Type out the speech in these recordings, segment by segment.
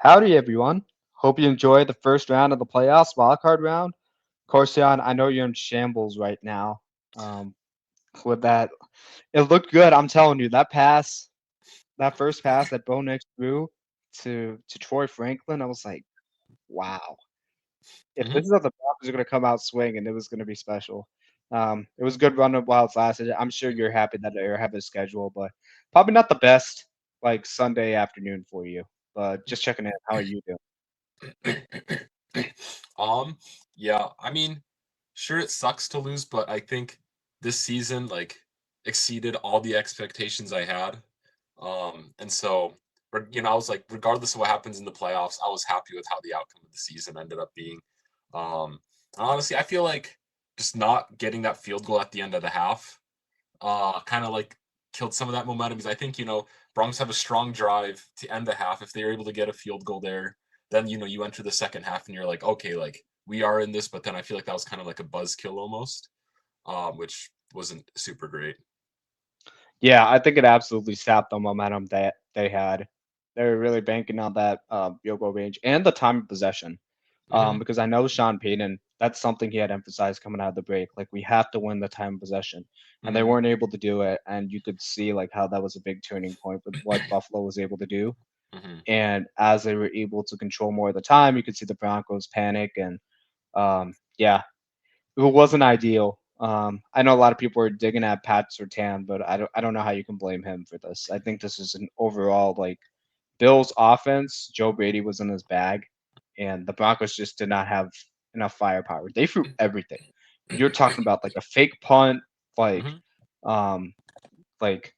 Howdy, everyone. Hope you enjoyed the first round of the playoffs, wildcard round. Corstian, I know you're in shambles right now. Um, with that, it looked good. I'm telling you, that first pass that Bo Nix threw to Troy Franklin, I was like, wow. If hmm this is how the Broncos are going to come out swinging, it was going to be special. It was a good run while it's lasted. I'm sure you're happy that they have a schedule, but probably not the best like Sunday afternoon for you. But just checking in. How are you doing? um, yeah, I mean, sure it sucks to lose, but I think this season exceeded all the expectations I had. And so I was like, regardless of what happens in the playoffs, I was happy with how the outcome of the season ended up being. Um, and honestly, I feel like just not getting that field goal at the end of the half, kind of like killed some of that momentum because I think Broncos have a strong drive to end the half. If they're able to get a field goal there, then you enter the second half and you're like, okay, like we are in this. But then I feel like that was kind of like a buzzkill almost, which wasn't super great. Yeah, I think it absolutely sapped the momentum that they had. They were really banking on that field goal range and the time of possession. hmm Because I know Sean Payton, that's something he had emphasized coming out of the break. Like we have to win the time of possession, and they hmm weren't able to do it. And you could see like how that was a big turning point with what Buffalo was able to do. hmm And as they were able to control more of the time, you could see the Broncos panic. And yeah, it wasn't ideal. I know a lot of people are digging at Pat Surtain, but I don't know how you can blame him for this. I think this is an overall like Bills offense. Joe Brady was in his bag, and the Broncos just did not have enough firepower. They threw everything. You're talking about like a fake punt, like hmm um, like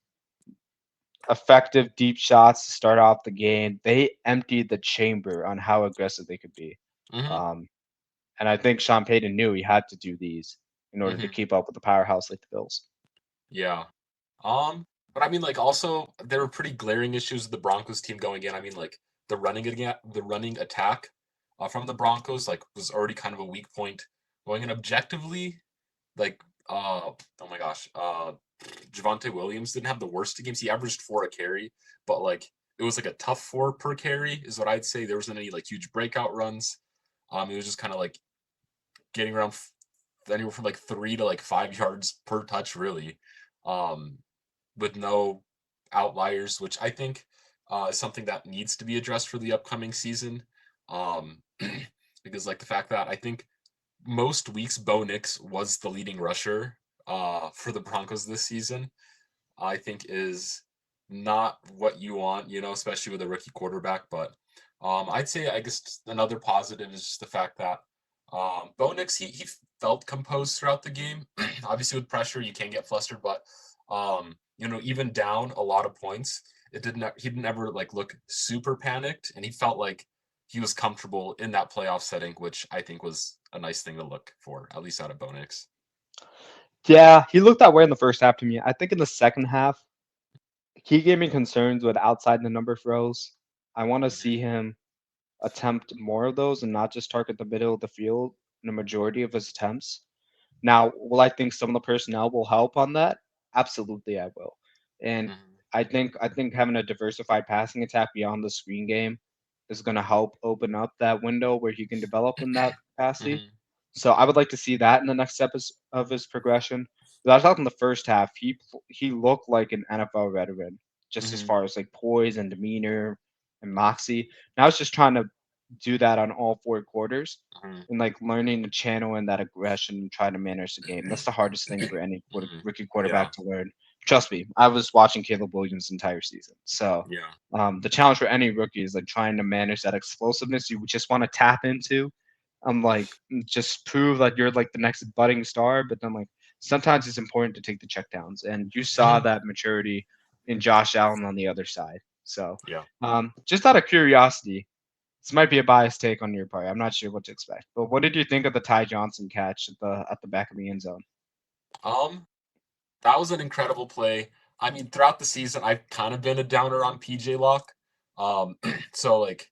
effective deep shots to start off the game. They emptied the chamber on how aggressive they could be. hmm Um, and I think Sean Payton knew he had to do these in order to hmm keep up with the powerhouse like the Bills. Yeah. But I mean, like, also there were pretty glaring issues with the Broncos team going in. I mean, like the running attack from the Broncos was already kind of a weak point going in objectively. Like, oh my gosh, Javante Williams didn't have the worst of games. He averaged 4 a carry, but like it was like a tough 4 per carry is what I'd say. There wasn't any like huge breakout runs. It was just kind of like getting around anywhere from like 3 to like 5 yards per touch, really. Um, with no outliers, which I think is something that needs to be addressed for the upcoming season. Um, because like the fact that I think most weeks Bo Nix was the leading rusher for the Broncos this season, I think is not what you want, especially with a rookie quarterback. But I'd say I guess another positive is just the fact that Bo Nix he felt composed throughout the game. Obviously, with pressure, you can get flustered, but even down a lot of points, he didn't ever like look super panicked, and he felt like he was comfortable in that playoff setting, which I think was a nice thing to look for, at least out of Bo Nix. Yeah, he looked that way in the first half to me. I think in the second half, he gave me concerns with outside the number throws. I want to hmm see him attempt more of those and not just target the middle of the field in a majority of his attempts. Now, will I think some of the personnel will help on that? Absolutely, I will. And hmm I think having a diversified passing attack beyond the screen game is going to help open up that window where he can develop in that capacity. hmm So I would like to see that in the next step of his progression. But I thought in the first half he looked like an NFL veteran, just as hmm far as like poise and demeanor and moxie. And I was just trying to do that on all 4 quarters hmm and like learning to channel in that aggression and try to manage the game. That's the hardest thing for any hmm rookie Yeah. quarterback to learn. Trust me, I was watching Caleb Williams' entire season. So Yeah. the challenge for any rookie is like trying to manage that explosiveness you just want to tap into. Like just prove that you're like the next budding star, but then like sometimes it's important to take the checkdowns, and you saw hmm that maturity in Josh Allen on the other side. So, Yeah. just out of curiosity, this might be a biased take on your part. I'm not sure what to expect, but what did you think of the Ty Johnson catch at the back of the end zone? Um, that was an incredible play. I mean, throughout the season, I've kind of been a downer on PJ Lock. So like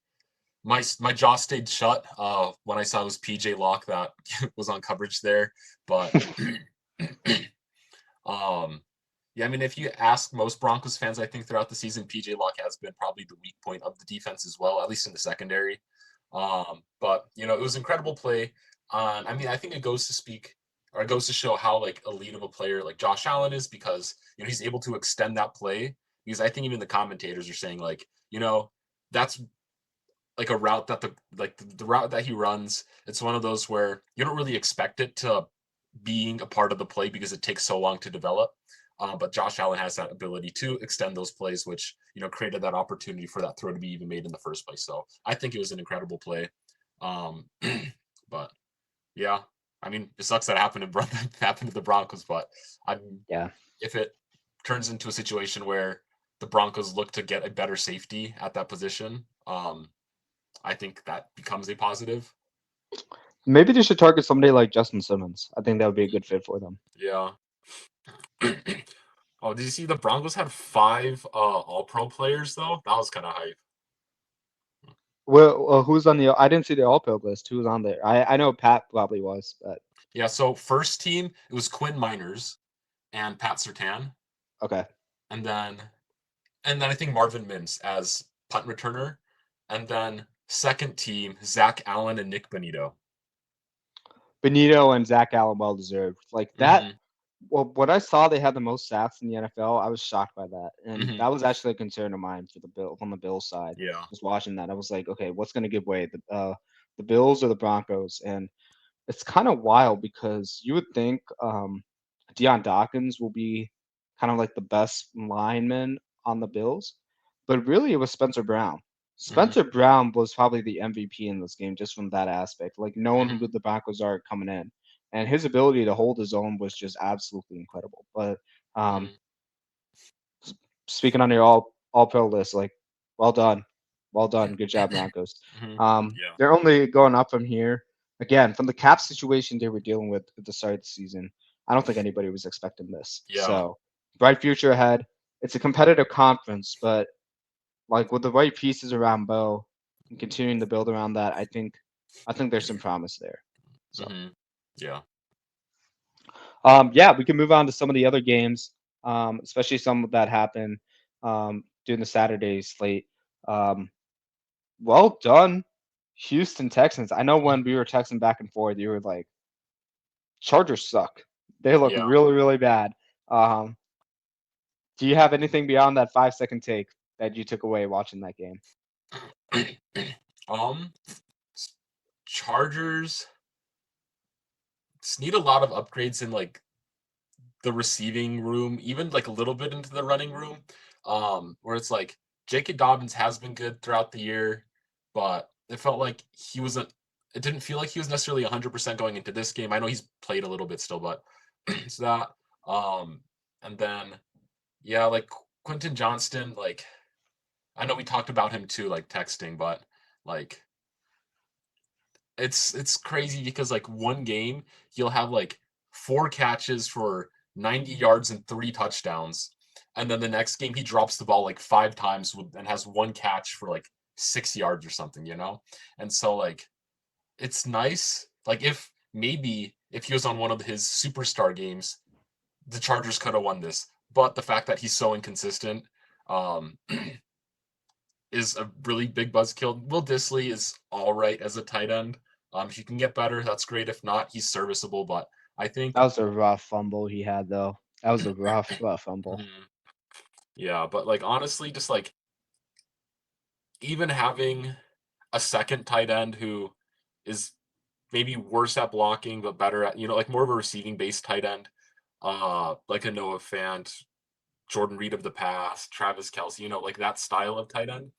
my jaw stayed shut when I saw it was PJ Lock that was on coverage there. But um Yeah, I mean, if you ask most Broncos fans, I think throughout the season, PJ Locke has been probably the weak point of the defense as well, at least in the secondary. But it was incredible play. I mean, I think it goes to speak or it goes to show how like elite of a player like Josh Allen is because he's able to extend that play. Because I think even the commentators are saying like that's like a route that the route that he runs. It's one of those where you don't really expect it to being a part of the play because it takes so long to develop. But Josh Allen has that ability to extend those plays, which created that opportunity for that throw to be even made in the first place. So I think it was an incredible play. Um, but yeah, I mean, it sucks that happened happened to the Broncos, but Yeah. if it turns into a situation where the Broncos look to get a better safety at that position, I think that becomes a positive. Maybe they should target somebody like Justin Simmons. I think that would be a good fit for them. Yeah. Oh, did you see the Broncos had 5 All-Pro players though? That was kind of hype. Well, who's on the? I didn't see the all-pro list. Who's on there? I know Pat probably was, but Yeah, so first team it was Quinn Miners and Pat Surtain, okay. and then I think Marvin Mims as punt returner, and then second team Zach Allen and Nick Bonito. Benito and Zach Allen well deserved. Like that. Mm-hmm. Well, when I saw they had the most sacks in the NFL, I was shocked by that, and Mm-hmm. that was actually a concern of mine for the Bill on the Bills side. Yeah. Just watching that, I was like, okay, what's going to give way, the Bills or the Broncos? And it's kind of wild because you would think Deion Dawkins will be kind of like the best lineman on the Bills, but really it was Spencer Brown. Mm-hmm. Spencer Brown was probably the MVP in this game just from that aspect, like knowing Mm-hmm. who the Broncos are coming in, and his ability to hold his own was just absolutely incredible. But um, Mm-hmm. speaking on your all pro list, like well done, good job Broncos. Mm-hmm. Yeah. They're only going up from here. Again, from the cap situation they were dealing with at the start of the season, I don't think anybody was expecting this. Yeah. So bright future ahead. It's a competitive conference, but like with the right pieces around Bo and continuing to build around that, I think there's some promise there. So Mm-hmm. Yeah. yeah, we can move on to some of the other games, especially some that happen during the Saturday slate. Um, well done, Houston Texans. I know when we were texting back and forth, you were like, Chargers suck. They look Yeah. really, really bad. Um, do you have anything beyond that 5 second take that you took away watching that game? um, Chargers just need a lot of upgrades in like the receiving room, even like a little bit into the running room. Where it's like J.K. Dobbins has been good throughout the year, but it felt like he wasn't. It didn't feel like he was necessarily 100% going into this game. I know he's played a little bit still, but it's that. And then yeah, like Quentin Johnston, like I know we talked about him too, like texting, but like it's crazy because like one game he'll have like 4 catches for 90 yards and 3 touchdowns, and then the next game he drops the ball like 5 times and has 1 catch for like 6 yards or something. And so like it's nice. Like if maybe if he was on one of his superstar games, the Chargers could have won this. But the fact that he's so inconsistent, um, is a really big buzzkill. Will Disley is all right as a tight end. If you can get better, that's great. If not, he's serviceable. But I think, That was a rough fumble he had, though. That was a rough fumble. Mhm. Yeah, but like honestly, just like even having a second tight end who is maybe worse at blocking but better at like more of a receiving based tight end, like a Noah Fant, Jordan Reed of the past, Travis Kelsey, like that style of tight end,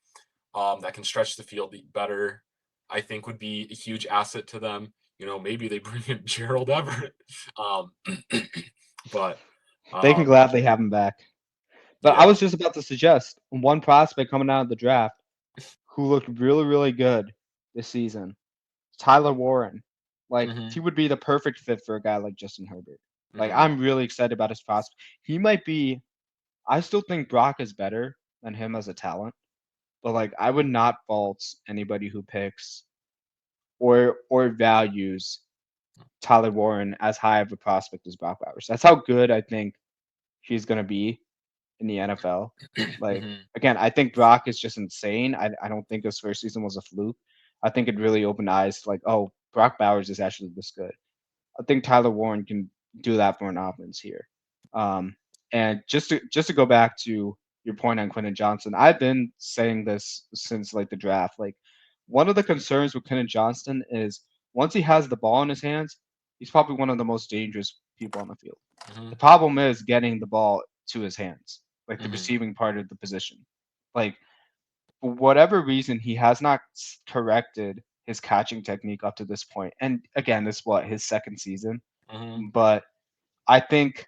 that can stretch the field better, I think would be a huge asset to them. Maybe they bring in Gerald Everett, um, but They can gladly have him back. But I yeah, was just about to suggest one prospect coming out of the draft who looked really, really good this season. Tyler Warren. Like hmm he would be the perfect fit for a guy like Justin Herbert. Like hmm I'm really excited about his prospect. He might be. I still think Brock is better than him as a talent, but like I would not fault anybody who picks or values Tyler Warren as high of a prospect as Brock Bowers. That's how good I think he's gonna be in the NFL. Like Hmm. again, I think Brock is just insane. I don't think his first season was a fluke. I think it really opened eyes to like, oh, Brock Bowers is actually this good. I think Tyler Warren can do that for an offense here. Um, and just to go back to your point on Quentin Johnson, I've been saying this since like the draft. Like one of the concerns with Quentin Johnston is once he has the ball in his hands, he's probably one of the most dangerous people on the field. Hmm. The problem is getting the ball to his hands, like the Hmm. receiving part of the position. Like for whatever reason, he has not corrected his catching technique up to this point. And again, this is what his second season. Hmm. But I think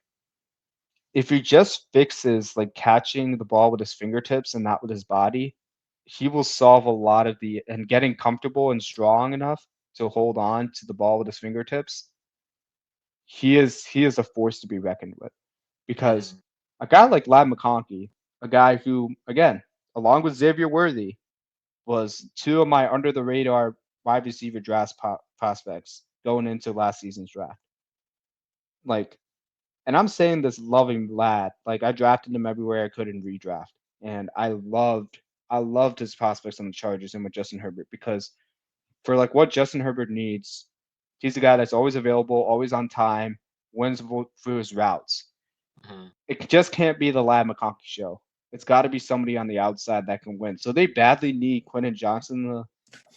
if he just fixes like catching the ball with his fingertips and not with his body, he will solve a lot of the and getting comfortable and strong enough to hold on to the ball with his fingertips. He is a force to be reckoned with because Hmm. a guy like Lad McConkey, a guy who again, along with Xavier Worthy, was two of my under the radar wide receiver draft prospects going into last season's draft. Like, and I'm saying this loving lad. Like, I drafted him everywhere I could in redraft, and I loved his prospects on the Chargers and with Justin Herbert because for like what Justin Herbert needs, he's a guy that's always available, always on time, wins through his routes. Hmm. It just can't be the Lad McConkey show. It's got to be somebody on the outside that can win. So they badly need Quentin Johnson to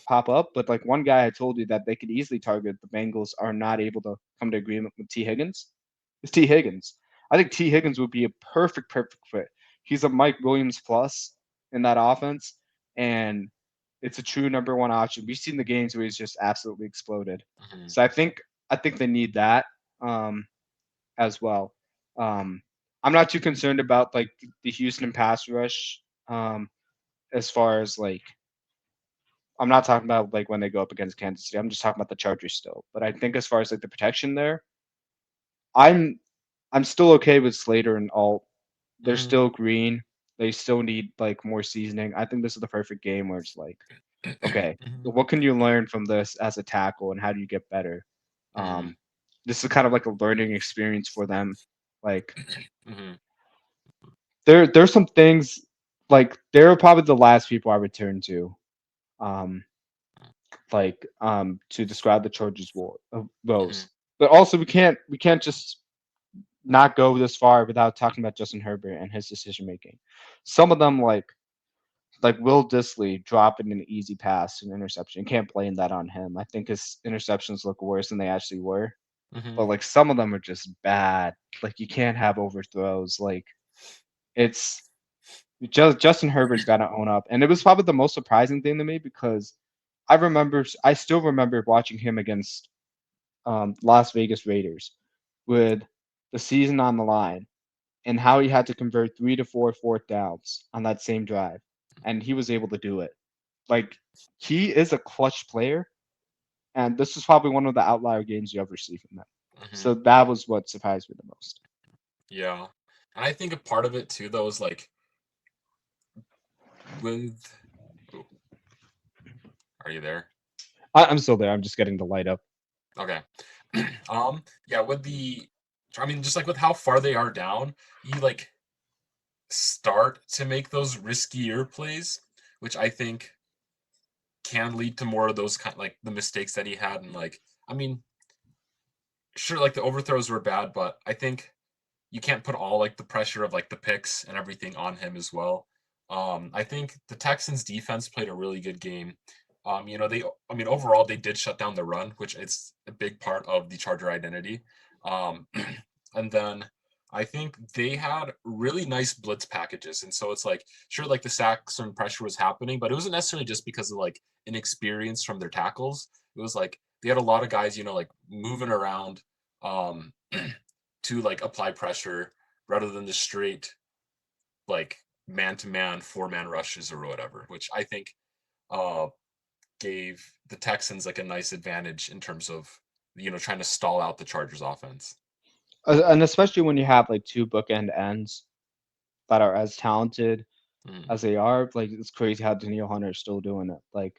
pop up. But like one guy I told you that they could easily target, the Bengals are not able to come to agreement with T. Higgins. It's T. Higgins. I think T. Higgins would be a perfect fit. He's a Mike Williams plus in that offense, and it's a true number one option. We've seen the games where he's just absolutely exploded. Hmm. So I think they need that um, as well. Um, I'm not too concerned about like the Houston pass rush um, as far as like I'm not talking about like when they go up against Kansas City. I'm just talking about the Chargers still. But I think as far as like the protection there, I'm I'm still okay with Slater and Alt. They're Hmm. still green. They still need like more seasoning. I think this is the perfect game where it's like, okay, Hmm. what can you learn from this as a tackle and how do you get better? Hmm. Um, this is kind of like a learning experience for them. Like Hmm. there's some things like they're probably the last people I would turn to. Um, to describe the Chargers' woes. But also we can't just not go this far without talking about Justin Herbert and his decision making. Some of them like Will Disley dropping an easy pass an interception. You can't blame that on him. I think his interceptions look worse than they actually were. Hmm. But like some of them are just bad. Like you can't have overthrows. Like it's Justin Herbert's got to own up, and it was probably the most surprising thing to me because I still remember watching him against Las Vegas Raiders with the season on the line and how he had to convert 3 to 4 fourth downs on that same drive, and he was able to do it. Like he is a clutch player, and this is probably one of the outlier games you ever see from him. Hmm. So that was what surprised me the most. Yeah. And I think a part of it too, though, is like with. Ooh, are you there? I'm still there. I'm just getting the light up. Okay. Yeah, I mean, just like with how far they are down, you like start to make those riskier plays, which I think can lead to more of those kind like the mistakes that he had. And like, I mean, sure, like the overthrows were bad, but I think you can't put all like the pressure of like the picks and everything on him as well. I think the Texans defense played a really good game. I mean, overall they did shut down the run, which it's a big part of the Charger identity. Um, and then I think they had really nice blitz packages, and so it's like sure, like the sacks and pressure was happening, but it wasn't necessarily just because of like inexperience from their tackles. It was like they had a lot of guys, like moving around. Um, to like apply pressure rather than the straight like man to man 4-man rushes or whatever, which I think uh gave the Texans like a nice advantage in terms of trying to stall out the Chargers offense. And especially when you have like two bookend ends that are as talented Mm-hmm. as they are, like it's crazy how Daniil Hunter is still doing it. Like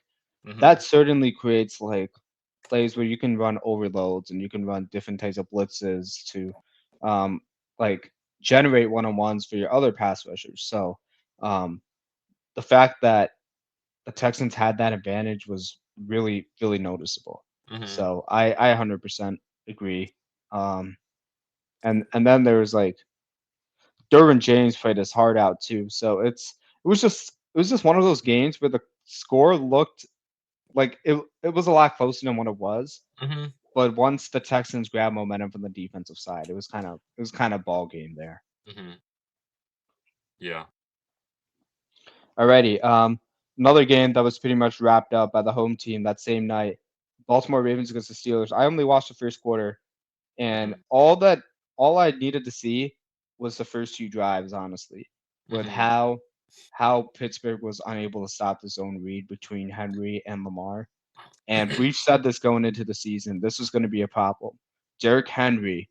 Mm-hmm. that certainly creates like plays where you can run overloads and you can run different types of blitzes to um like generate one-on-ones for your other pass rushers. So um, the fact that the Texans had that advantage was really, really noticeable. Hmm. So I 100% agree. Um, and then there was like Derwin James played his heart out too. So it was just one of those games where the score looked like it was a lot closer than what it was. Hmm. But once the Texans grabbed momentum from the defensive side, it was kind of ball game there. Hmm. Yeah. Alrighty. Another game that was pretty much wrapped up by the home team that same night. Baltimore Ravens against the Steelers. I only watched the first quarter, and Hmm. all I needed to see was the first two drives, honestly, with Hmm. how Pittsburgh was unable to stop the zone read between Henry and Lamar. And we've said this going into the season. This was going to be a problem. Derrick Henry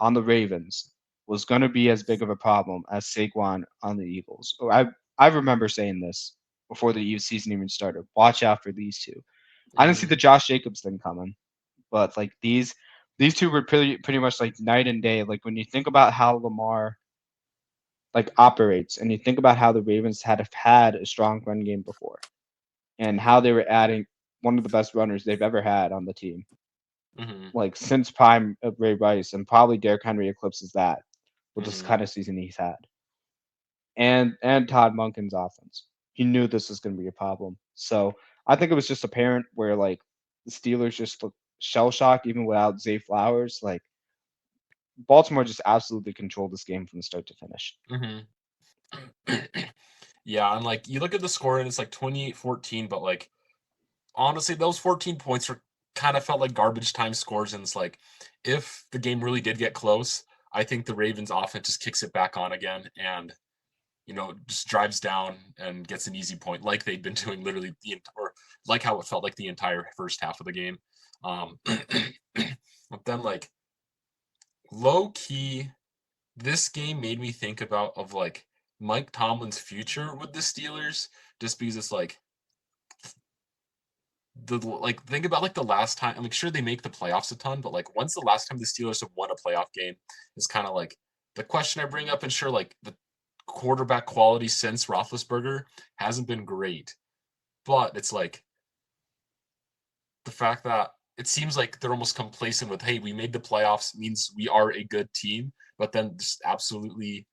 on the Ravens was going to be as big of a problem as Saquon on the Eagles. I remember saying this before the season even started. Watch out for these two. I didn't see Hmm. the Josh Jacobs thing coming, but like these two were pretty much like night and day. Like when you think about how Lamar like operates, and you think about how the Ravens had a strong run game before, and how they were adding one of the best runners they've ever had on the team, Hmm. like since prime of Ray Rice, and probably Derrick Henry eclipses that with this Hmm. kind of season he's had, and Todd Monken's offense. He knew this was going to be a problem, so I think it was just apparent where like the Steelers just looked shell shocked even without Zay Flowers. Like Baltimore just absolutely controlled this game from start to finish. Hmm. Yeah, and like you look at the score and it's like 28-14, but like honestly, those 14 points are kind of felt like garbage time scores. And it's like, if the game really did get close, I think the Ravens offense just kicks it back on again and, just drives down and gets an easy point like they'd been doing literally or like how it felt like the entire first half of the game. But then, like, low key, this game made me think of like Mike Tomlin's future with the Steelers, just because it's like, think about like the last time. I mean, sure they make the playoffs a ton, but like when's the last time the Steelers have won a playoff game? Is kind of like the question I bring up. And sure, like the quarterback quality since Roethlisberger hasn't been great, but it's like the fact that it seems like they're almost complacent with, hey, we made the playoffs means we are a good team, but then just absolutely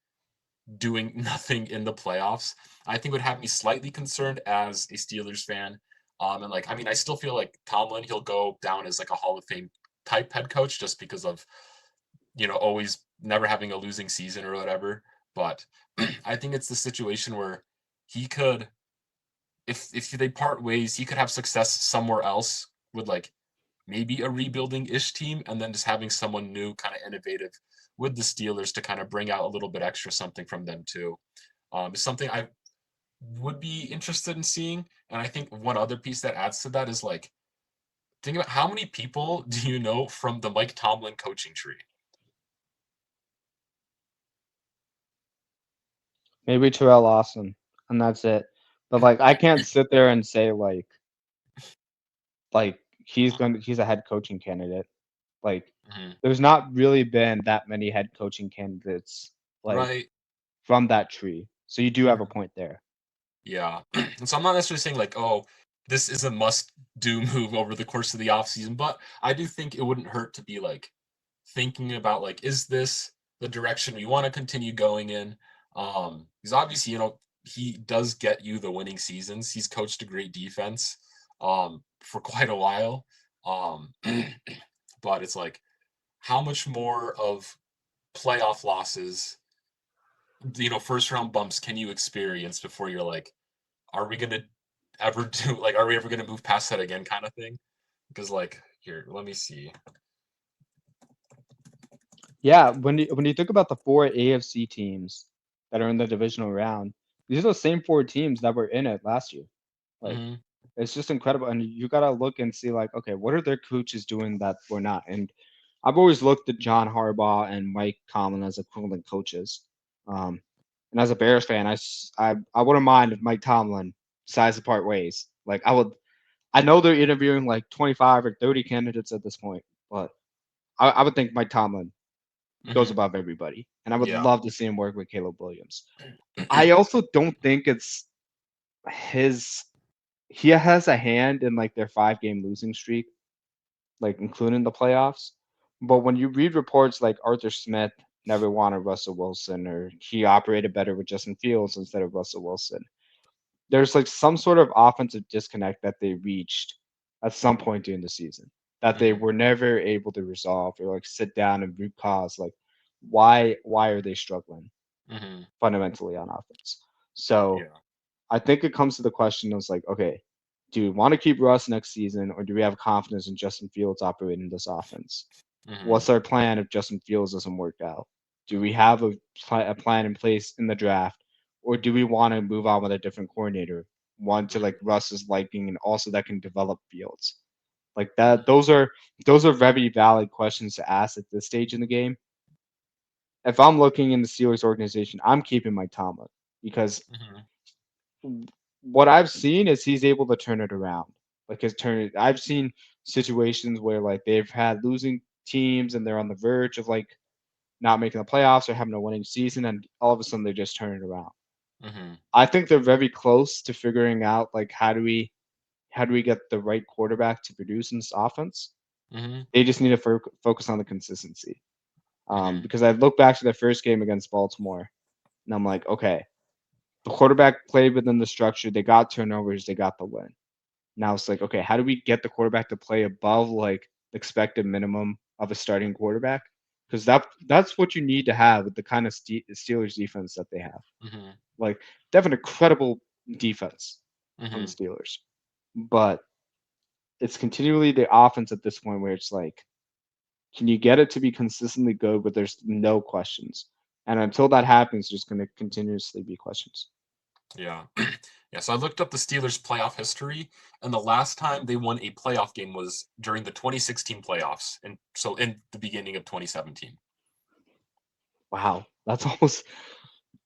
doing nothing in the playoffs, I think would have me slightly concerned as a Steelers fan. And like, I mean, I still feel like Tomlin, he'll go down as like a Hall of Fame type head coach just because of, always never having a losing season or whatever. But I think it's the situation where he could, if they part ways, he could have success somewhere else with like maybe a rebuilding ish team, and then just having someone new, kind of innovative with the Steelers to kind of bring out a little bit extra something from them too. Is something I would be interested in seeing. And I think one other piece that adds to that is like, think about how many people do you know from the Mike Tomlin coaching tree? Maybe Terrell Lawson, and that's it. But like I can't sit there and say like he's a head coaching candidate. Like Mhm. there's not really been that many head coaching candidates like Right. from that tree. So you do have a Mhm. point there. Yeah. And so I'm not necessarily saying like, oh, this is a must do move over the course of the offseason, but I do think it wouldn't hurt to be like thinking about like, is this the direction we want to continue going in? Because obviously, he does get you the winning seasons. He's coached a great defense for quite a while. Um, but it's like, how much more of playoff losses, first round bumps can you experience before you're like, are we gonna ever do like, are we ever gonna move past that again, kind of thing? Because like, here, let me see. Yeah, when you think about the four AFC teams that are in the divisional round, these are the same four teams that were in it last year. Like Hmm. it's just incredible, and you gotta look and see like, okay, what are their coaches doing that we're not? And I've always looked at John Harbaugh and Mike Tomlin as equivalent coaches. Um, and as a Bears fan, I wouldn't mind if Mike Tomlin decides to part ways. Like I would, I know they're interviewing like 25 or 30 candidates at this point, but I would think Mike Tomlin goes Hmm. above everybody. And I would Yeah. love to see him work with Caleb Williams. I also don't think it's his he has a hand in like their 5 game losing streak, like including the playoffs. But when you read reports like Arthur Smith never wanted Russell Wilson or he operated better with Justin Fields instead of Russell Wilson, there's like some sort of offensive disconnect that they reached at some point during the season that they Hmm. were never able to resolve or like sit down and root cause like why are they struggling Hmm. fundamentally on offense. So Yeah. I think it comes to the question of like, okay, do we want to keep Russ next season or do we have confidence in Justin Fields operating this offense? Hmm. What's our plan if Justin Fields doesn't work out? Do we have a plan in place in the draft, or do we want to move on with a different coordinator, one to like Russ's liking, and also that can develop Fields like that? Those are very valid questions to ask at this stage in the game. If I'm looking in the Steelers organization, I'm keeping Mike Tomlin because Hmm. what I've seen is he's able to turn it around. Like his turn, I've seen situations where like they've had losing teams and they're on the verge of like not making the playoffs or having a winning season, and all of a sudden they just turn it around. Hmm. I think they're very close to figuring out like how do we get the right quarterback to produce in this offense. Hmm. They just need to focus on the consistency. Hmm. Because I look back to the first game against Baltimore, and I'm like, okay, the quarterback played within the structure. They got turnovers. They got the win. Now it's like, okay, how do we get the quarterback to play above like the expected minimum of a starting quarterback? Because that's what you need to have with the kind of Steelers defense that they have. Hmm. Like they have an incredible defense on the Hmm. Steelers, but it's continually the offense at this point where it's like, can you get it to be consistently good? But there's no questions, and until that happens, there's going to continuously be questions. Yeah. Yeah. So I looked up the Steelers' playoff history, and the last time they won a playoff game was during the 2016 playoffs, and so in the beginning of 2017. Wow, that's almost.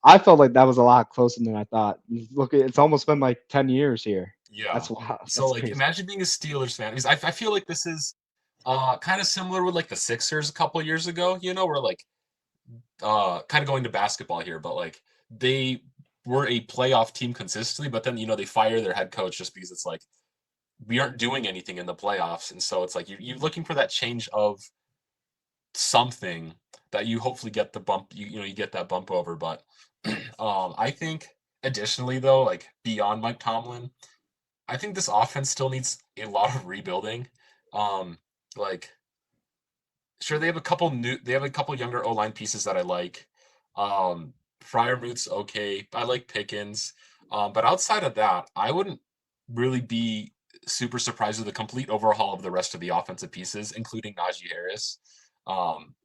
I felt like that was a lot closer than I thought. Look, it's almost been like 10 years here. Yeah. That's wow. So That's like, crazy. imagine being a Steelers fan because I feel like this is kind of similar with like the Sixers a couple years ago. Where like kind of going to basketball here, but like they were a playoff team consistently, but then they fire their head coach just because it's like we aren't doing anything in the playoffs, and so it's like you're looking for that change of something that you hopefully get the bump. You get that bump over, but I think additionally though, like beyond Mike Tomlin, I think this offense still needs a lot of rebuilding. Um, like sure they have a couple younger O line pieces that I like. Fryermuth's okay. I like Pickens. But outside of that, I wouldn't really be super surprised with a complete overhaul of the rest of the offensive pieces, including Najee Harris. Um,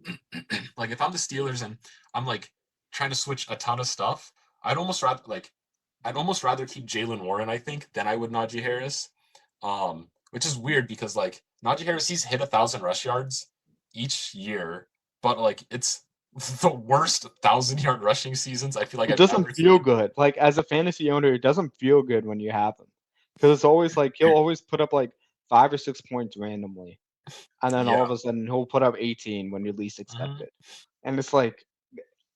like if I'm the Steelers and I'm like trying to switch a ton of stuff, I'd almost rather keep Jalen Warren, I think, than I would Najee Harris. Which is weird because like Najee Harris, he's hit 1,000 rush yards each year, but like it's the worst 1,000 yard rushing seasons I feel like It I've doesn't ever feel seen. good. Like as a fantasy owner, it doesn't feel good when you have him because it's always like he'll always put up like 5 or 6 points randomly, and then all of Yeah. a sudden he'll put up 18 when you least expect Hmm. it. And it's like,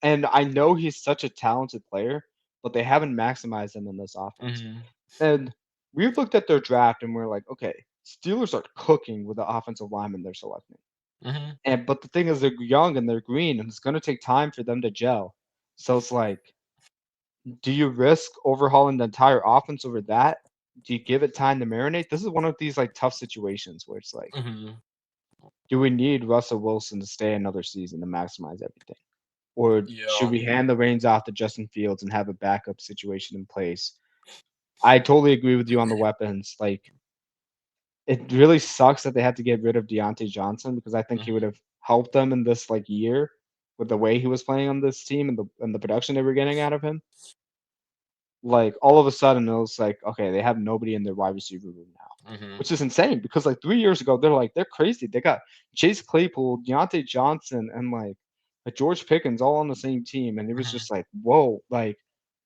and I know he's such a talented player, but they haven't maximized him in this offense. Hmm. And we've looked at their draft and we're like, okay, Steelers are cooking with the offensive lineman they're selecting. Hmm. And but the thing is, they're young and they're green, and it's going to take time for them to gel. So it's like, do you risk overhauling the entire offense over that? Do you give it time to marinate? This is one of these like tough situations where it's like, Hmm. do we need Russell Wilson to stay another season to maximize everything? Or should Yeah. we hand the reins off to Justin Fields and have a backup situation in place? I totally agree with you on the weapons. Like it really sucks that they had to get rid of Deontay Johnson because I think he would Hmm. have helped them in this like year with the way he was playing on this team and the production they were getting out of him. Like all of a sudden it was like, okay, they have nobody in their wide receiver room now, Hmm. which is insane because like 3 years ago they're crazy. They got Chase Claypool, Deontay Johnson, and like George Pickens all on the same team, and it was Hmm. just like, whoa, like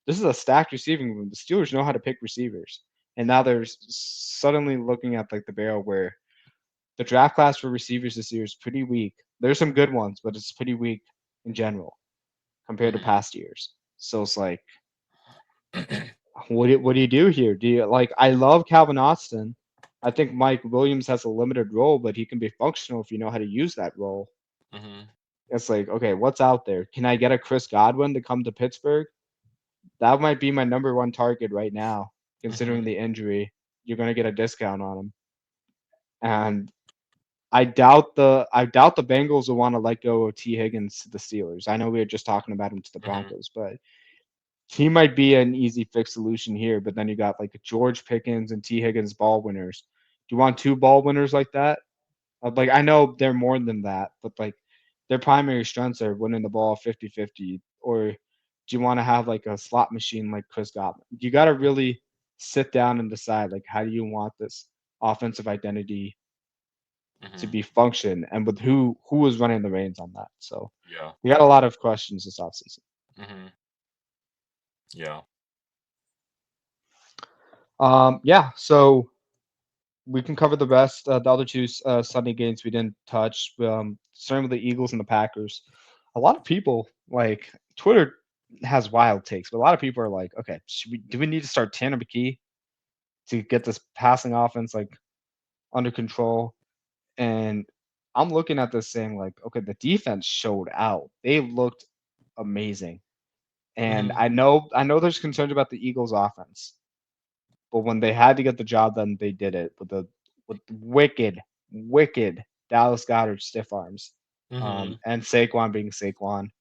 this is a stacked receiving room. The Steelers know how to pick receivers, and now they're suddenly looking at like the barrel where the draft class for receivers this year is pretty weak. There's some good ones, but it's pretty weak. in general compared to Mhm. past years. So it's like, what do you do here? Do you like? I love Calvin Austin. I think Mike Williams has a limited role, but he can be functional if you know how to use that role. Mhm. It's like, okay, what's out there? Can I get a Chris Godwin to come to Pittsburgh? That might be my number one target right now, considering Mhm. the injury. You're gonna get a discount on him, and I doubt the Bengals will want to let go of T Higgins to the Steelers. I know we were just talking about him to the Mhm. Broncos, but he might be an easy fix solution here. But then you got like George Pickens and T Higgins ball winners. Do you want two ball winners like that? Like I know they're more than that, but like their primary strengths are winning the ball 50-50. Or do you want to have like a slot machine like Chris Godwin? You got to really sit down and decide like how do you want this offensive identity to Mhm. be function and with who is running the reins on that. So Yeah. we got a lot of questions this offseason. Mhm. Yeah. Yeah, so we can cover the rest. The other two Sunday games we didn't touch. Starting with the Eagles and the Packers. A lot of people like Twitter has wild takes, but a lot of people are like, okay, do we need to start Tanner McKee to get this passing offense like under control? And I'm looking at this saying like, okay, the defense showed out. They looked amazing. And Mhm. I know there's concerns about the Eagles offense, but when they had to get the job done, they did it with wicked Dallas Goddard stiff arms, Mhm. and Saquon being Saquon.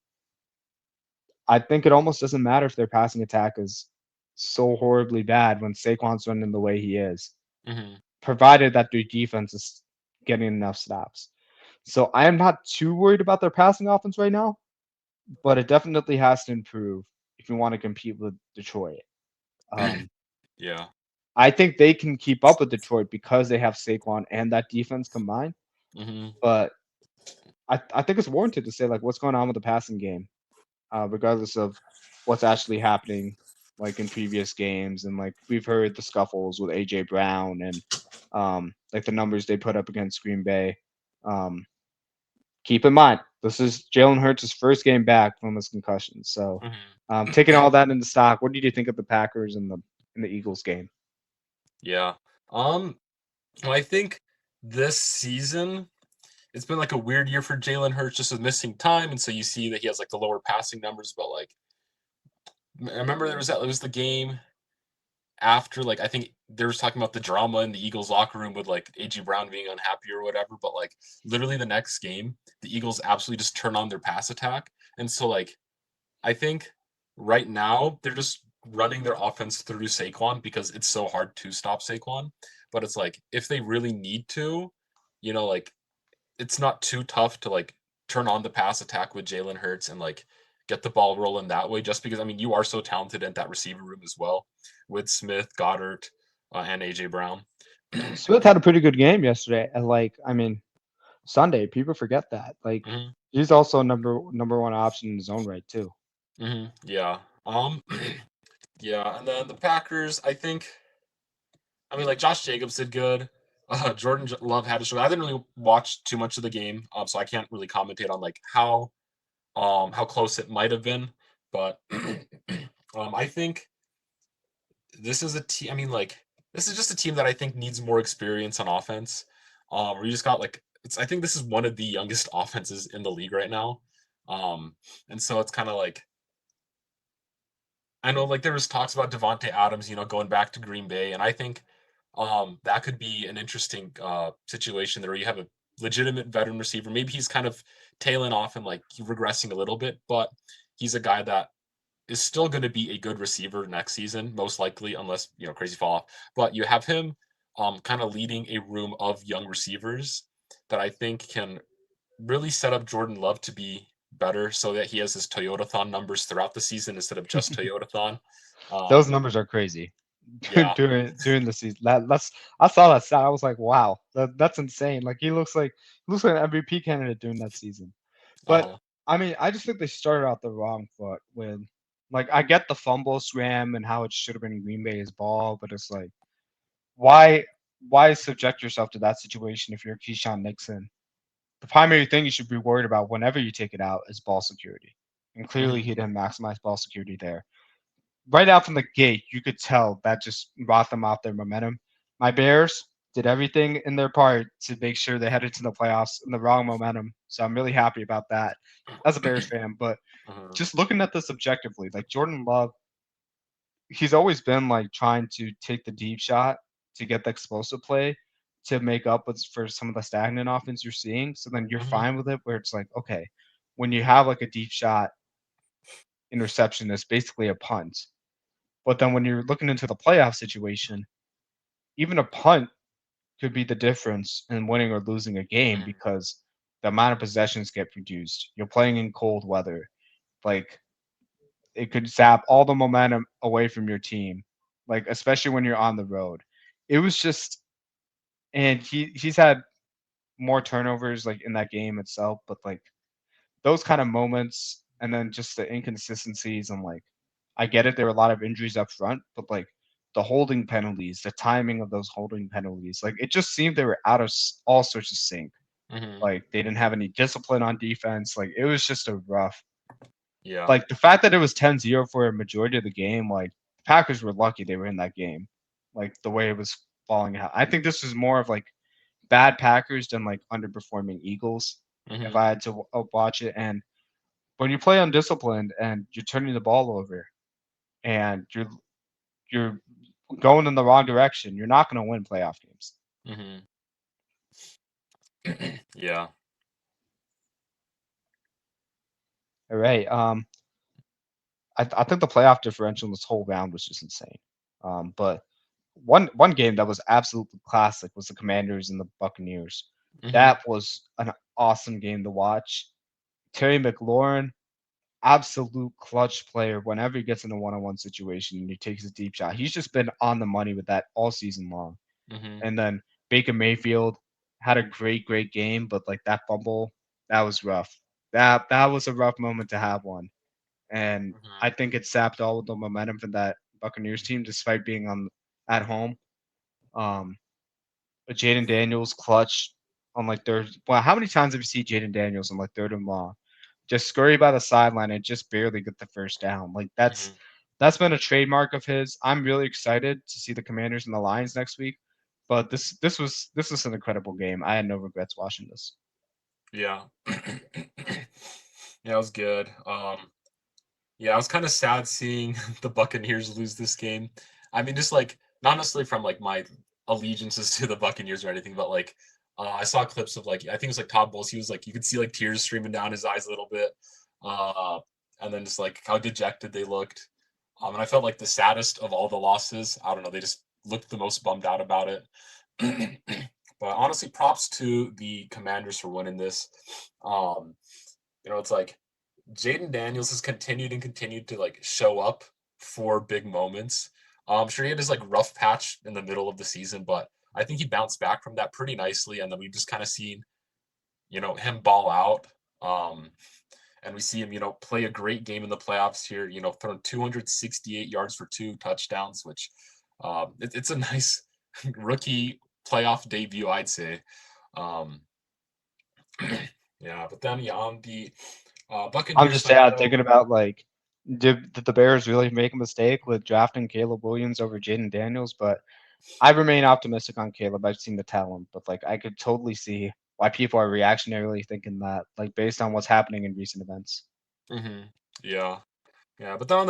I think it almost doesn't matter if their passing attack is so horribly bad when Saquon's running the way he is, Mhm. provided that their defense is getting enough stops. So I am not too worried about their passing offense right now, but it definitely has to improve if you want to compete with Detroit. Um, Yeah. I think they can keep up with Detroit because they have Saquon and that defense combined. Mhm. But I think it's warranted to say like what's going on with the passing game, regardless of what's actually happening like in previous games. And like we've heard the scuffles with AJ Brown and like the numbers they put up against Green Bay. Um, keep in mind this is Jalen Hurts' first game back from his concussion. So taking Mhm. all that into stock, what did you think of the Packers and the Eagles game? Yeah. Um, well, I think this season it's been like a weird year for Jalen Hurts just with missing time, and so you see that he has like the lower passing numbers. But like, I remember there was that it was the game after like I think they was talking about the drama in the Eagles locker room with like AJ Brown being unhappy or whatever. But like literally the next game, the Eagles absolutely just turn on their pass attack, and so like I think right now they're just running their offense through Saquon because it's so hard to stop Saquon. But it's like if they really need to, like it's not too tough to like turn on the pass attack with Jalen Hurts and like get the ball rolling that way. Just because I mean you are so talented in that receiver room as well with Smith, Goddard, and AJ Brown. Smith had a pretty good game yesterday, and like I mean Sunday, people forget that. Like Hmm. he's also number one option in his own right too. Yeah. Yeah, and then the Packers, I think. I mean, like Josh Jacobs did good. Love had a show. I didn't really watch too much of the game, so I can't really commentate on like how close it might have been. But I think this is a team. I mean, like this is just a team that I think needs more experience on offense. We just got like I think this is one of the youngest offenses in the league right now. And so it's kind of like I know like there was talks about Devonte Adams, going back to Green Bay, and I think that could be an interesting situation there where you have a legitimate veteran receiver. Maybe he's kind of tailing off and like regressing a little bit, but he's a guy that is still going to be a good receiver next season, most likely, unless crazy fall off. But you have him kind of leading a room of young receivers that I think can really set up Jordan Love to be better so that he has his Toyotathon numbers throughout the season instead of just Toyotathon. Those Um, numbers are crazy yeah. during the season. That's I saw that stat. I was like, wow, that's insane. Like he looks like an MVP candidate during that season. But Uh-huh. I mean, I just think they started out the wrong foot with like I get the fumble swam and how it should have been Green Bay's ball, but it's like why why subject yourself to that situation if you're Keyshawn Nixon? the primary thing you should be worried about whenever you take it out is ball security. And clearly, Mhm. he didn't maximize ball security there. Right out from the gate, you could tell that just brought them off their momentum. My Bears did everything in their part to make sure they headed to the playoffs in the wrong momentum. So I'm really happy about that as a Bears fan. But Mhm. just looking at this objectively, like Jordan Love, he's always been like trying to take the deep shot to get the explosive play to make up with for some of the stagnant offense you're seeing. So then you're Mhm. fine with it where it's like, okay, when you have like a deep shot interception, it's basically a punt. But then when you're looking into the playoff situation, even a punt could be the difference in winning or losing a game Mhm. because the amount of possessions get reduced. You're playing in cold weather. Like it could zap all the momentum away from your team. Like especially when you're on the road. It was just and he's had more turnovers like in that game itself, but like those kind of moments and then just the inconsistencies and like I get it, there were a lot of injuries up front, but like the holding penalties, the timing of those holding penalties, like it just seemed they were out of all sorts of sync. Mhm. Like they didn't have any discipline on defense. Like it was just a rough. Yeah. Like the fact that it was 10-0 for a majority of the game, like Packers were lucky they were in that game. Like the way it was falling out. I think this was more of like bad Packers than like underperforming Eagles if Mhm. I had to watch it. And when you play undisciplined and you're turning the ball over and you're going in the wrong direction, you're not going to win playoff games. Mhm. Yeah. All right. I think the playoff differential in this whole round was just insane. But one game that was absolutely classic was the Commanders and the Buccaneers. Mhm. That was an awesome game to watch. Terry McLaurin, absolute clutch player whenever he gets in a one-on-one situation and he takes a deep shot. He's just been on the money with that all season long. Mhm. And then Baker Mayfield had a great game, but like that fumble, that was rough. That was a rough moment to have one. And I Mhm. think it sapped all of the momentum for that Buccaneers team despite being on at home. Um Jaden Daniels clutch on like third. Well, how many times have you seen Jaden Daniels on like third and long? Just scurry by the sideline and just barely get the first down. Like Mhm. that's been a trademark of his. I'm really excited to see the Commanders and the Lions next week. But this was an incredible game. I had no regrets watching this. Yeah. Yeah, it was good. Yeah, I was kind of sad seeing the Buccaneers lose this game. I mean, just like not necessarily from like my allegiances to the Buccaneers or anything, but like I saw clips of like I think it was like Todd Bowles. He was like you could see like tears streaming down his eyes a little bit, uh, and then just like how dejected they looked. And I felt like the saddest of all the losses. I don't know. They just looked the most bummed out about it. But honestly, props to the Commanders for winning this. Um, it's like Jaden Daniels has continued and continued to like show up for big moments. I'm sure he had his like rough patch in the middle of the season, but I think he bounced back from that pretty nicely. And then we've just kind of seen, him ball out. Um, and we see him, play a great game in the playoffs here, throwing 268 yards for 2 touchdowns, which it's a nice rookie playoff debut, I'd say. Um, yeah, but then yeah, on the I'm Buccaneers just side sad though, thinking about like did the Bears really make a mistake with drafting Caleb Williams over Jaden Daniels? But I remain optimistic on Caleb. I've seen the talent, but like I could totally see why people are reactionarily thinking that, like based on what's happening in recent events. hmm yeah, yeah. But then on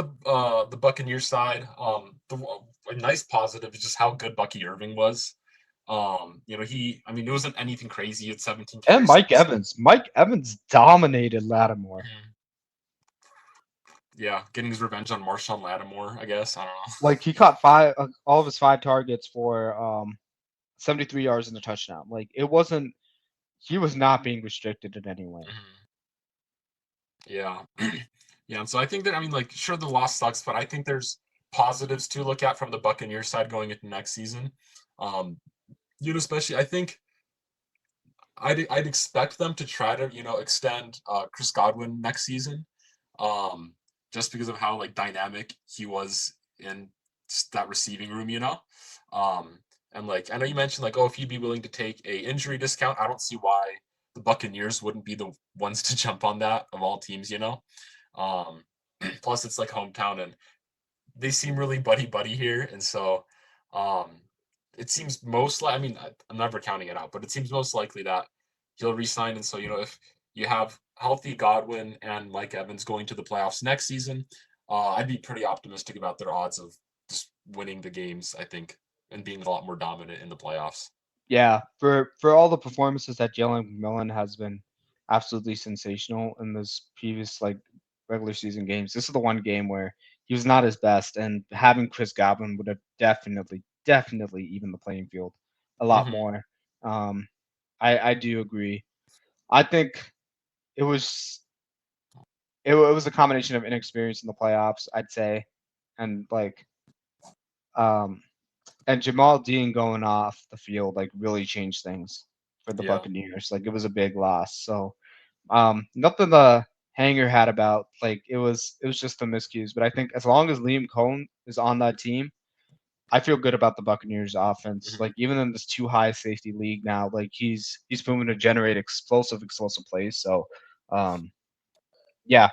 the Buccaneers side, a nice positive is just how good Bucky Irving was. I mean, it wasn't anything crazy. He had 17 And carries. Mike Evans. Mike Evans dominated Lattimore. Mhm. Yeah, getting his revenge on Marshawn Lattimore, I guess. I don't know. Like he caught five, all of his five targets for 73 yards and a touchdown. Like it wasn't. He was not being restricted in any way. Mhm. Yeah. Yeah, and so I think that I mean, like, sure, the loss sucks, but I think there's positives to look at from the Buccaneers side going into next season. Um, especially I think I'd expect them to try to extend Chris Godwin next season, um, just because of how like dynamic he was in just that receiving room, um, and like I know you mentioned like, oh, if he'd be willing to take a injury discount, I don't see why the Buccaneers wouldn't be the ones to jump on that of all teams, Um, plus it's like hometown and they seem really buddy here, and so um, it seems most like, I mean, I'm never counting it out, but it seems most likely that he'll resign. And so, if you have healthy Godwin and Mike Evans going to the playoffs next season, I'd be pretty optimistic about their odds of just winning the games, I think, and being a lot more dominant in the playoffs. Yeah, for all the performances that Jalen McMillan has been absolutely sensational in this previous like regular season games. This is the one game where he was not his best, and having Chris Godwin would have definitely even the playing field a lot Hmm. more. Um, I do agree. I think it was it was a combination of inexperience in the playoffs, I'd say, and um and Jamal Dean going off the field like really changed things for the Yeah. Buccaneers. Like it was a big loss. So nothing to hang your hat about. Like it was just the miscues. But I think as long as Liam Cohn is on that team, I feel good about the Buccaneers offense. Hmm. Like even in this too high safety league now, like he's proven to generate explosive plays. So um yeah,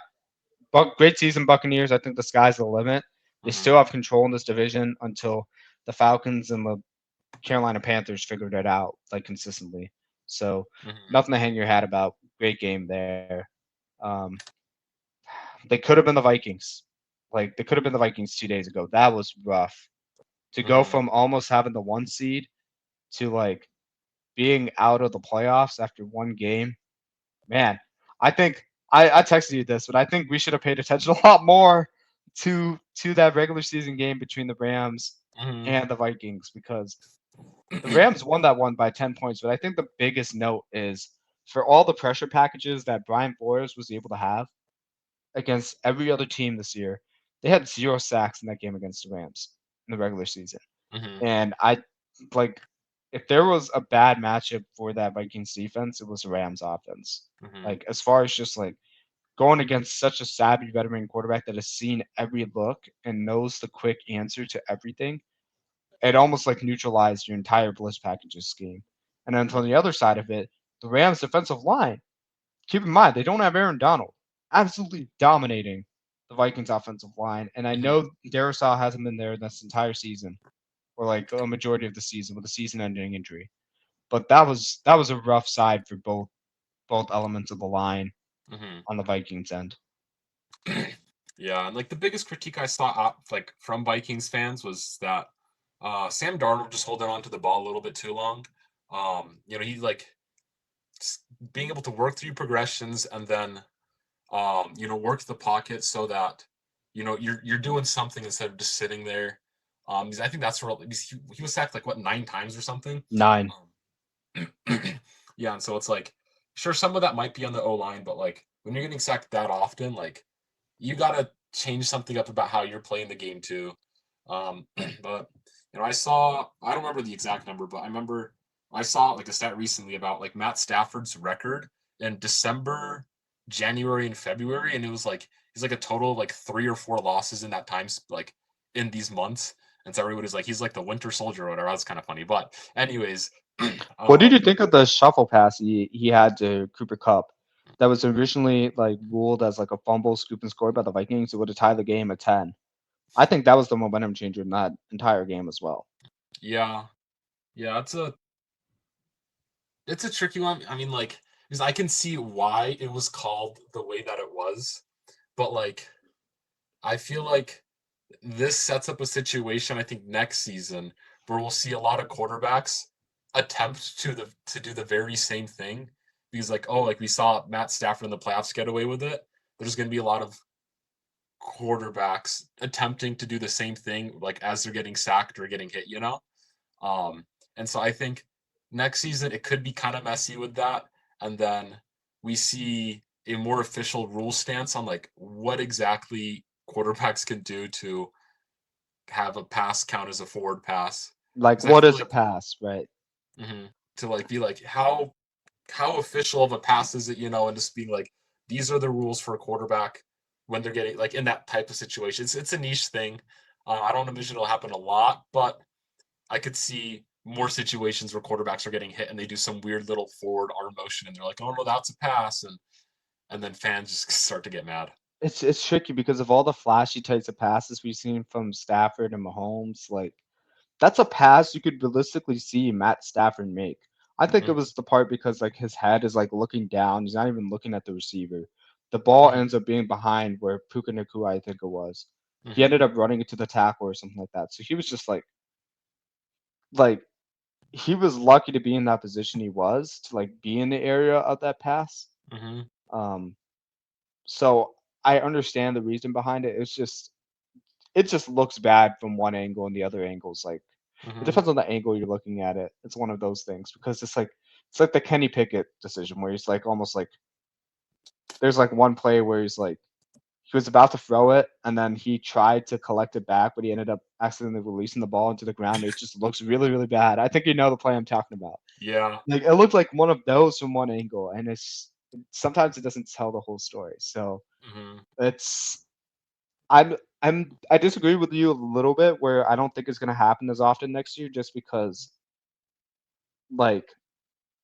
great season Buccaneers. I think the sky's the limit. They Hmm. still have control in this division until the Falcons and the Carolina Panthers figured it out like consistently. So Hmm. nothing to hang your hat about. Great game there. Um, they could have been the Vikings. Like they could have been the Vikings 2 days ago. That was rough. To go Hmm. from almost having the one seed to like being out of the playoffs after one game. Man, I think I texted you this, but I think we should have paid attention a lot more to that regular season game between the Rams Hmm. and the Vikings because the Rams won that one by 10 points, but I think the biggest note is for all the pressure packages that Brian Flores was able to have against every other team this year, they had 0 sacks in that game against the Rams in the regular season. Hmm. And I like if there was a bad matchup for that Vikings defense, it was the Rams offense. Hmm. Like as far as just like going against such a savvy veteran quarterback that has seen every look and knows the quick answer to everything, it almost like neutralized your entire blitz packages scheme. And then from the other side of it, the Rams defensive line, keep in mind they don't have Aaron Donald, absolutely dominating the Vikings offensive line. And I Hmm. know Darrisaw hasn't been there this entire season, or like a majority of the season with a season-ending injury. But that was a rough side for both elements of the line Hmm. on the Vikings end. Yeah, and like the biggest critique I saw like from Vikings fans was that Sam Darnold just holding on to the ball a little bit too long. He like being able to work through progressions and then work the pocket so that you're doing something instead of just sitting there. Because I think that's where he was sacked like what 9 times or something. 9. Yeah, and so it's like, sure, some of that might be on the O line, but like when you're getting sacked that often, like you gotta change something up about how you're playing the game too. But I don't remember the exact number, but I remember I saw like a stat recently about like Matt Stafford's record in December, January, and February, and it was like he's like a total of like 3 or 4 losses in that time, like in these months. And so everybody's like, he's like the winter soldier or whatever. That's kind of funny. But anyways, What did you um, think of the shuffle pass he had to Cooper Cup? That was originally like ruled as like a fumble, scoop and score by the Vikings. It would have tied the game at 10. I think that was the momentum changer in that entire game as well. yeah, yeah, it's a tricky one. I mean, like, because I can see why it was called the way that it was, but like, I feel like this sets up a situation. I think next season where we'll see a lot of quarterbacks attempt to do the very same thing because, like, oh, like we saw Matt Stafford in the playoffs get away with it. There's going to be a lot of quarterbacks attempting to do the same thing, like as they're getting sacked or getting hit. Um, and so I think next season it could be kind of messy with that. And then we see a more official rule stance on like what exactly quarterbacks can do to have a pass count as a forward pass. Like, Because I what feel is a like pass, right? to like be like how official of a pass is it, and just being like these are the rules for a quarterback when they're getting like in that type of situation. It's a niche thing. I don't envision it'll happen a lot, but I could see more situations where quarterbacks are getting hit and they do some weird little forward arm motion and they're like, oh no, that's a pass, and then fans just start to get mad. It's tricky because of all the flashy types of passes we've seen from Stafford and Mahomes. Like that's a pass you could realistically see Matt Stafford make. I think it Mm-hmm. was the part because like his head is like looking down. He's not even looking at the receiver. The ball Mm-hmm. ends up being behind where Puka Nakua, I think it was. He Mm-hmm. ended up running it to the tackle or something like that. So he was just like he was lucky to be in that position he was to like be in the area of that pass. Mm-hmm. Um, so I understand the reason behind it. It just looks bad from one angle and the other angle's like it Mm-hmm. depends on the angle you're looking at it. It's one of those things because it's like the Kenny Pickett decision where he's like almost like there's like one play where he's like he was about to throw it and then he tried to collect it back, but he ended up accidentally releasing the ball into the ground. It just looks really, really bad. I think you know the play I'm talking about. Yeah. Like it looked like one of those from one angle, and it's sometimes it doesn't tell the whole story. So Mm-hmm. it's I disagree with you a little bit where I don't think it's gonna happen as often next year just because like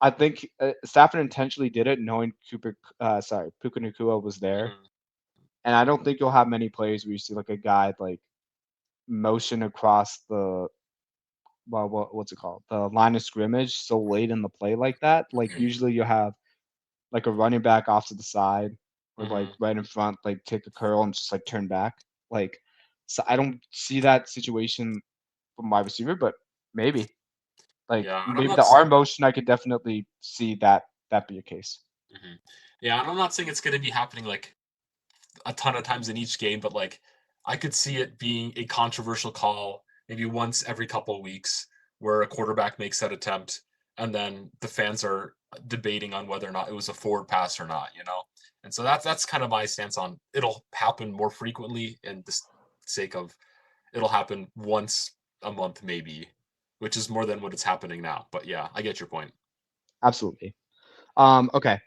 I think Stafford intentionally did it knowing Puka Nacua was there, Mm-hmm. and I don't think you'll have many plays where you see like a guy like motion across the what's it called the line of scrimmage so late in the play like that. Like usually you have like a running back off to the side or like Mm-hmm. right in front, like take a curl and just like turn back. Like, so I don't see that situation from wide receiver, but maybe like Yeah, and I'm maybe not the arm saying. motion I could definitely see that be a case. Mhm. Yeah, and I'm not saying it's going to be happening like a ton of times in each game, but like I could see it being a controversial call maybe once every couple of weeks where a quarterback makes that attempt and then the fans are debating on whether or not it was a forward pass or not, you know? And so that's kind of my stance on it'll happen more frequently in the sake of it'll happen once a month maybe, which is more than what it's happening now. But yeah, I get your point. Absolutely. Okay.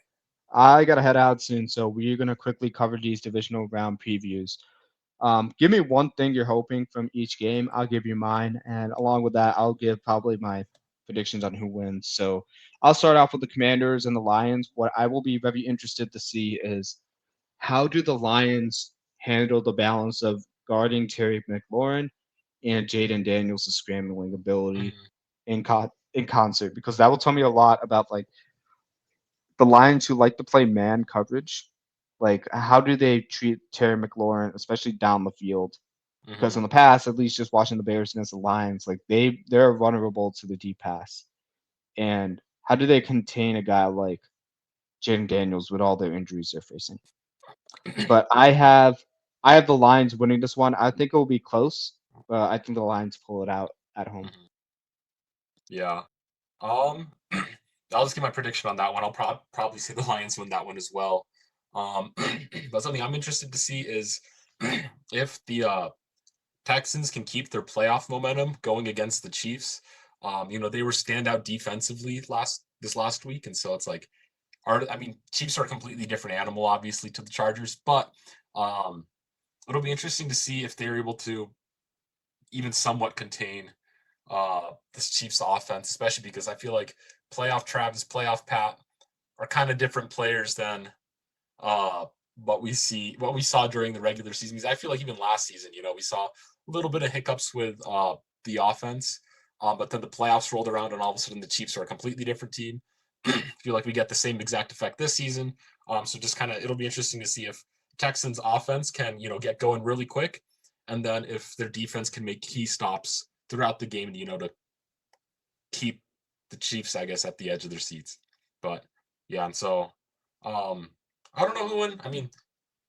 I gotta head out soon, so we're gonna quickly cover these divisional round previews. Give me one thing you're hoping from each game. I'll give you mine, and along with that, I'll give probably my predictions on who wins. So I'll start off with the Commanders and the Lions. What I will be very interested to see is how do the Lions handle the balance of guarding Terry McLaurin and Jaden Daniels' scrambling ability Mhm. in concert, because that will tell me a lot about like the Lions who like to play man coverage. Like, how do they treat Terry McLaurin, especially down the field? Because in Mhm. the past, at least just watching the Bears against the Lions, like they're vulnerable to the deep pass. And how do they contain a guy like Jaden Daniels with all their injuries they're facing? But I have the Lions winning this one. I think it will be close, but I think the Lions pull it out at home. Mhm. Yeah. I'll just give my prediction on that one. I'll probably say the Lions win that one as well. Um, but something I'm interested to see is if the Texans can keep their playoff momentum going against the Chiefs. They were standout defensively this last week, and so it's like, Chiefs are a completely different animal, obviously, to the Chargers, but um, it'll be interesting to see if they're able to even somewhat contain this Chiefs offense, especially because I feel like playoff Travis, playoff Pat are kind of different players than uh, what we saw during the regular season. Because I feel like even last season, we saw a little bit of hiccups with the offense, but then the playoffs rolled around, and all of a sudden the Chiefs are a completely different team. I feel like we get the same exact effect this season. So just kind of it'll be interesting to see if Texans offense can get going really quick, and then if their defense can make key stops throughout the game, to keep the Chiefs, I guess, at the edge of their seats. But yeah, and so um, I don't know who won. I mean,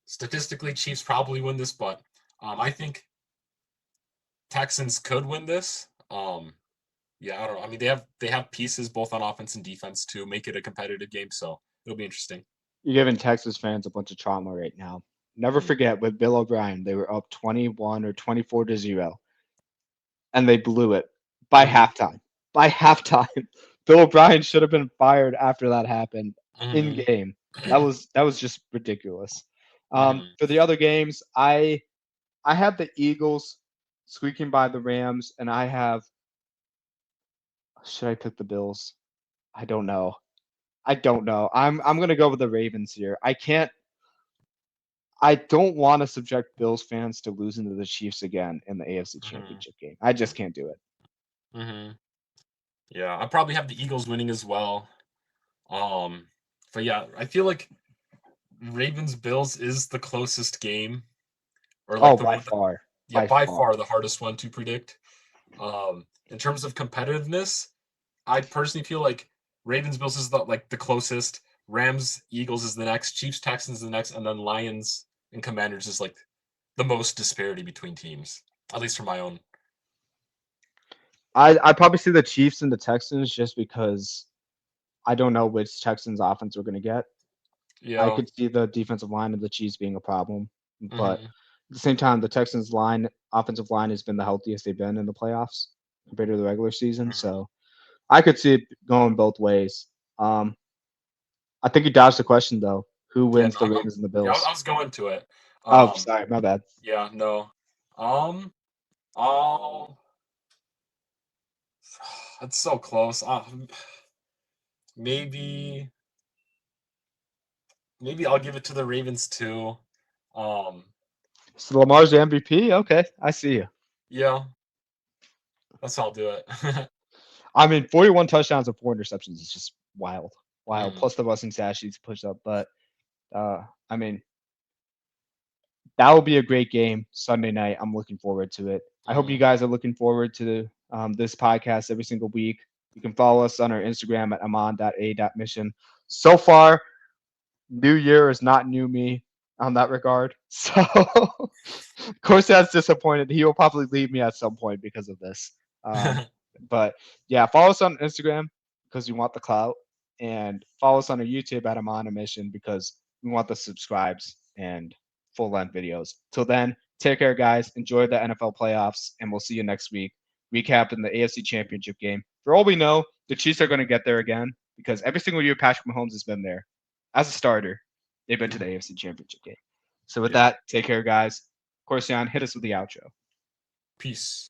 statistically, Chiefs probably win this, but I think Texans could win this. Yeah, I don't know. I mean, they have pieces both on offense and defense to make it a competitive game, so it'll be interesting. You're giving Texas fans a bunch of trauma right now. Never Mm-hmm. forget with Bill O'Brien, they were up 21 or 24-0, and they blew it by Mm-hmm. halftime. By halftime, Bill O'Brien should have been fired after that happened in Mm-hmm. game. That was just ridiculous. Mm-hmm. For the other games, I have the Eagles squeaking by the Rams, and I have Should I pick the Bills? I don't know. I don't know. I'm gonna go with the Ravens here. I don't want to subject Bills fans to losing to the Chiefs again in the AFC Hmm. Championship game. I just can't do it. Hmm. Yeah, I probably have the Eagles winning as well. Um, but yeah, I feel like Ravens Bills is the closest game, or like Oh, the by one that, far, yeah, by by far. far the hardest one to predict. In terms of competitiveness, I personally feel like Ravens Bills is the closest. Rams Eagles is the next. Chiefs Texans is the next, and then Lions and Commanders is like the most disparity between teams, at least for my own. I probably see the Chiefs and the Texans just because I don't know which Texans offense we're gonna get. I Yeah. could see the defensive line of the Chiefs being a problem, but Hmm. at the same time, the Texans line offensive line has been the healthiest they've been in the playoffs compared to the regular season. Hmm. So I could see it going both ways. Um, I think you dodged the question though. Who Yeah. wins No, the Ravens and the yeah. I Bills? was going to it. Oh, Um. sorry, my bad. Yeah. No. Um. I'll. That's so close. Maybe. Maybe I'll give it to the Ravens too. Um. So Lamar's the MVP. Okay, I see you. Yeah. That's how I'll do it. I mean, 41 touchdowns and 4 interceptions is just wild, wild. Mm, Plus the rushing stats she's pushed up, but I mean, that will be a great game Sunday night. I'm looking forward to it. I hope you mm. guys are looking forward to this podcast every single week. You can follow us on our Instagram at amon.a.mission. So far, New Year is not new me on that regard. So, of course, that's disappointed. He will probably leave me at some point because of this. Um, but yeah, follow us on Instagram because we want the clout, and follow us on our YouTube at Amon Mission because we want the subscribes and full length videos. Till then, take care, guys. Enjoy the NFL playoffs, and we'll see you next week. Recapping the AFC Championship game. For all we know, the Chiefs are going to get there again because every single year Patrick Mahomes has been there as a starter. They've been to the Mhm. AFC Championship game. So with Yeah. that, take care, guys. Corstian, hit us with the outro. Peace.